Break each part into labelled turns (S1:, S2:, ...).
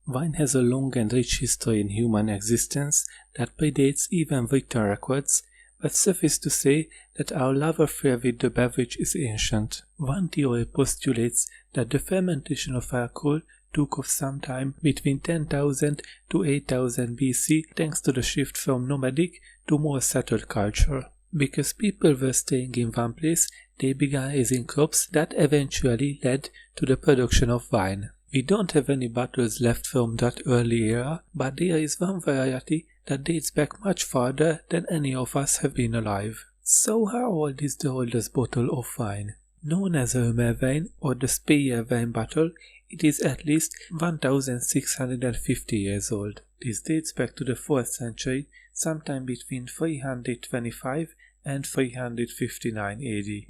S1: Wine has a long and rich history in human existence that predates even written records, but suffice to say that our love affair with the beverage is ancient. One theory postulates that the fermentation of alcohol took off sometime between 10,000 to 8,000 BC thanks to the shift from nomadic to more settled culture. Because people were staying in one place, they began raising crops that eventually led to the production of wine. We don't have any bottles left from that early era, but there is one variety that dates back much farther than any of us have been alive. So how old is the oldest bottle of wine? Known as Römerwein or the Speyer wine bottle, it is at least 1650 years old. This dates back to the 4th century, sometime between 325 and 359 AD.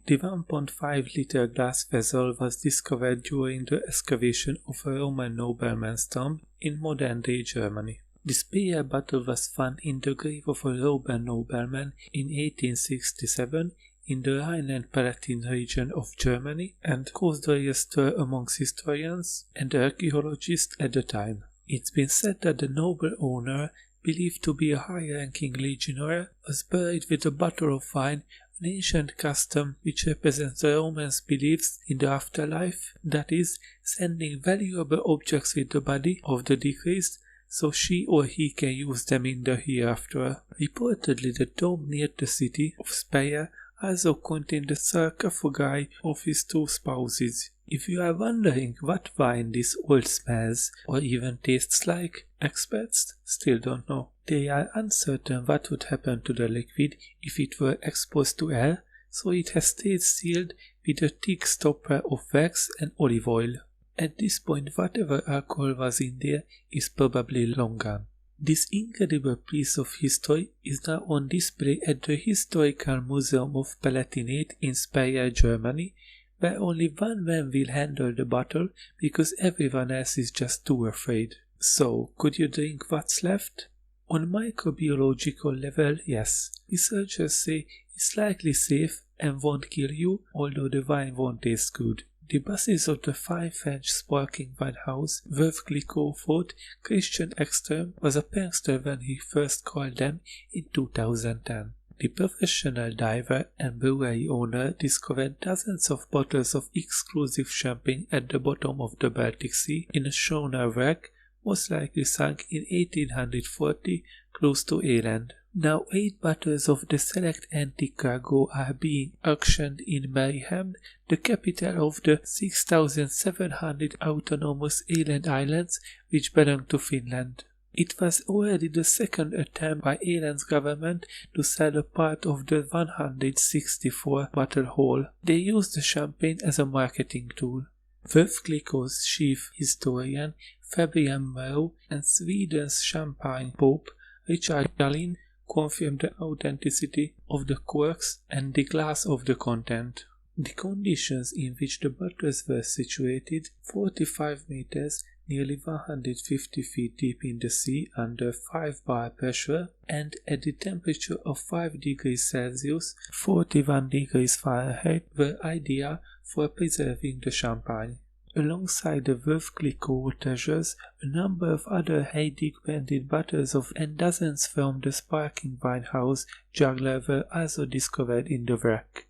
S1: The 1.5-liter glass vessel was discovered during the excavation of a Roman nobleman's tomb in modern-day Germany. The Speyer bottle was found in the grave of a Roman nobleman in 1867 in the Rhineland-Palatinate region of Germany and caused a real stir amongst historians and archaeologists at the time. It's been said that the noble owner, believed to be a high-ranking legionnaire, was buried with a bottle of wine, an ancient custom which represents the Romans' beliefs in the afterlife, that is, sending valuable objects with the body of the deceased so she or he can use them in the hereafter. Reportedly, the tomb near the city of Speyer also contained the sarcophagi of his two spouses. If you are wondering what wine this old smells or even tastes like, experts still don't know. They are uncertain what would happen to the liquid if it were exposed to air, so it has stayed sealed with a thick stopper of wax and olive oil. At this point, whatever alcohol was in there is probably long gone. This incredible piece of history is now on display at the Historical Museum of Palatinate in Speyer, Germany, where only one man will handle the bottle because everyone else is just too afraid. So, could you drink what's left? On microbiological level, yes. Researchers say it's likely safe and won't kill you, although the wine won't taste good. The bosses of the 5 French sparkling wine house, Veuve Clicquot, thought Christian Ekström was a prankster when he first called them in 2010. The professional diver and brewery owner discovered dozens of bottles of exclusive champagne at the bottom of the Baltic Sea in a schooner wreck, most likely sunk in 1840 close to Åland. Now 8 bottles of the select antique cargo are being auctioned in Mariehamn, the capital of the 6,700 autonomous Åland Islands which belong to Finland. It was already the second attempt by Åland's government to sell a part of the 164 bottle haul. They used the champagne as a marketing tool. Veuve Clicquot's chief historian Fabian Moreau and Sweden's champagne pope Richard Dahlin confirmed the authenticity of the corks and the glass of the content. The conditions in which the bottles were situated, 45 meters, nearly 150 feet deep in the sea under 5 bar pressure, and at the temperature of 5 degrees Celsius, 41 degrees Fahrenheit, were ideal for preserving the champagne. Alongside the Veuve Clicquot treasures, a number of other Heidig-branded bottles and dozens from the sparkling wine house Juggler were also discovered in the wreck.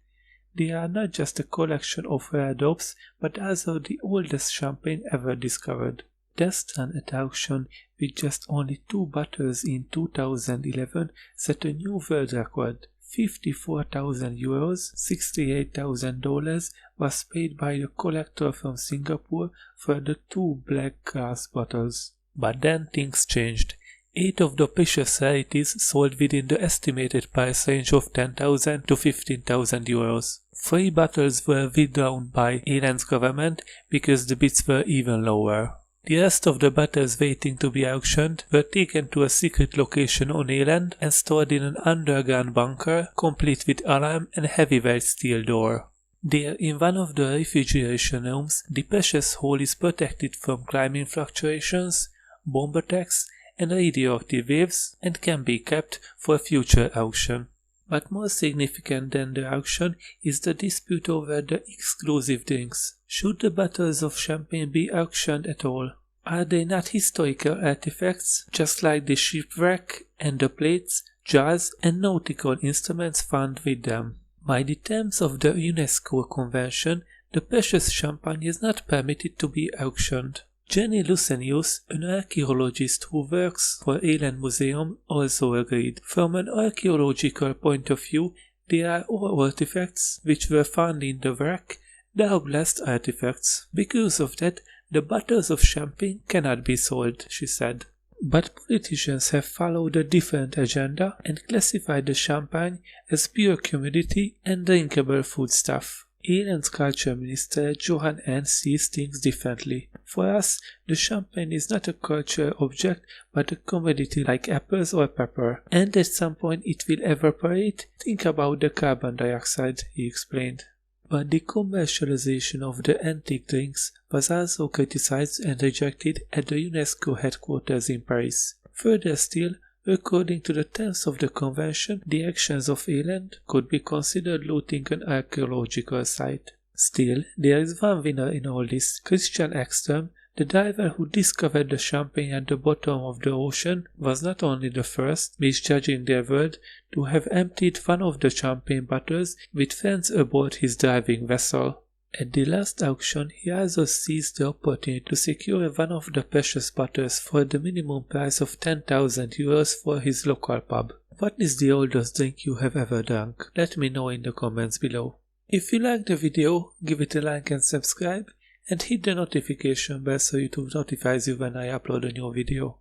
S1: They are not just a collection of rare dopes, but also the oldest champagne ever discovered. Tests run at auction with just only 2 bottles in 2011 set a new world record. €54,000, $68,000 was paid by the collector from Singapore for the 2 black glass bottles. But then things changed. 8 of the precious rarities sold within the estimated price range of €10,000 to €15,000. 3 bottles were withdrawn by Åland's government because the bids were even lower. The rest of the bottles waiting to be auctioned were taken to a secret location on Åland and stored in an underground bunker, complete with alarm and heavyweight steel door. There, in one of the refrigeration rooms, the precious haul is protected from climate fluctuations, bomb attacks, and radioactive waves, and can be kept for future auction. But more significant than the auction is the dispute over the exclusive drinks. Should the bottles of champagne be auctioned at all? Are they not historical artifacts, just like the shipwreck and the plates, jars, and nautical instruments found with them? By the terms of the UNESCO Convention, the precious champagne is not permitted to be auctioned. Jenny Lucenius, an archaeologist who works for Eland Museum, also agreed. From an archaeological point of view, they are all artifacts which were found in the wreck, Douglas artifacts. Because of that, the bottles of champagne cannot be sold, she said. But politicians have followed a different agenda and classified the champagne as pure commodity and drinkable foodstuff. Eland's culture minister Johan N. sees things differently. For us, the champagne is not a cultural object but a commodity like apples or pepper, and at some point it will evaporate. Think about the carbon dioxide, he explained. But the commercialization of the antique drinks was also criticized and rejected at the UNESCO headquarters in Paris. Further still, according to the terms of the convention, the actions of Eland could be considered looting an archaeological site. Still, there is one winner in all this. Christian Ekström, the diver who discovered the champagne at the bottom of the ocean, was not only the first, misjudging their word, to have emptied one of the champagne bottles with friends aboard his diving vessel. At the last auction, he also seized the opportunity to secure one of the precious bottles for the minimum price of 10,000 euros for his local pub. What is the oldest drink you have ever drunk? Let me know in the comments below. If you liked the video, give it a like and subscribe, and hit the notification bell so YouTube notifies you when I upload a new video.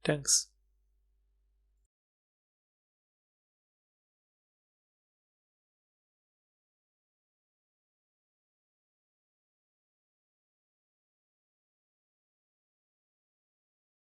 S1: Thanks.